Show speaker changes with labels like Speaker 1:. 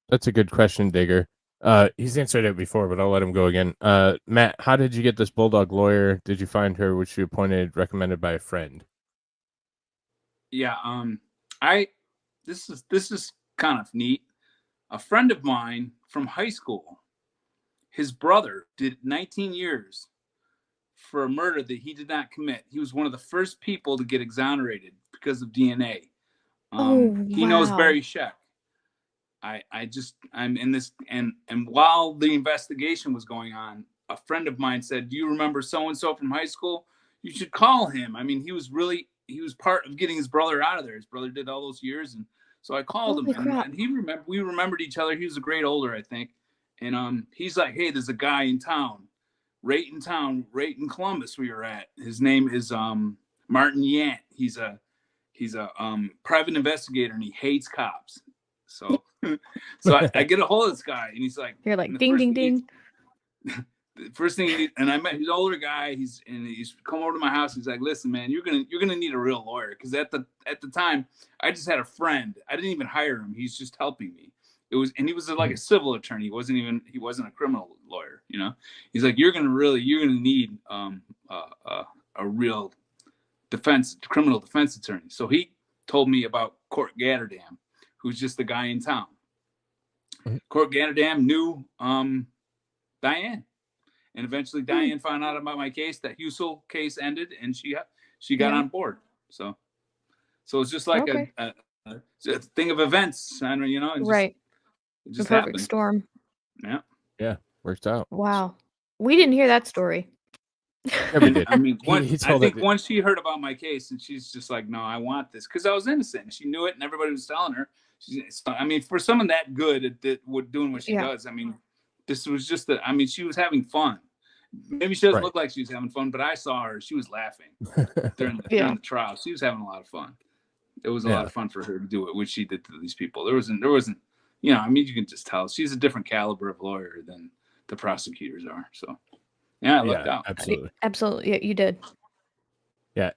Speaker 1: That's a good question, Digger. He's answered it before, but I'll let him go again. Matt, how did you get this bulldog lawyer? Did you find her? Was she appointed, recommended by a friend?
Speaker 2: Yeah. This is kind of neat. A friend of mine from high school, his brother did 19 years for a murder that he did not commit. He was one of the first people to get exonerated because of DNA. He knows Barry Scheck. I'm in this, and while the investigation was going on, a friend of mine said, "Do you remember so and so from high school? You should call him." I mean, he was part of getting his brother out of there. His brother did all those years, and so I called him, and we remembered each other. He was a grade older, I think, and he's like, "Hey, there's a guy in town, right in Columbus. We were at. His name is Martin Yant. He's a private investigator, and he hates cops." So, I get a hold of this guy, and he's like,
Speaker 3: "You're like ding, ding, ding."
Speaker 2: The first thing, and I met he's an older guy. He's come over to my house. He's like, "Listen, man, you're gonna need a real lawyer, because at the time, I just had a friend. I didn't even hire him. He's just helping me. And he was like a civil attorney. He wasn't a criminal lawyer. You know, he's like, you're gonna need a real criminal defense attorney." So he told me about Court Gatterdam, who's just the guy in town. Court Gatterdam knew Diane, and eventually Diane found out about my case. That Husel case ended, and she got on board. So it's just like a thing of events. I don't,
Speaker 3: right?
Speaker 2: It just
Speaker 3: the perfect
Speaker 2: happened.
Speaker 3: Storm.
Speaker 1: Yeah, worked out.
Speaker 3: Wow, we didn't hear that story.
Speaker 1: Yeah, we did.
Speaker 2: I mean, once she heard about my case, and she's just like, "No, I want this," because I was innocent. She knew it, and everybody was telling her. I mean, for someone that good at doing what she does, I mean, this was just she was having fun. Maybe she doesn't look like she was having fun, but I saw her. She was laughing during the trial. She was having a lot of fun. It was a lot of fun for her to do it, which she did to these people. There wasn't, I mean, you can just tell she's a different caliber of lawyer than the prosecutors are. So, yeah, I lucked out.
Speaker 1: Absolutely.
Speaker 3: Absolutely. Yeah, you did.
Speaker 1: Yeah.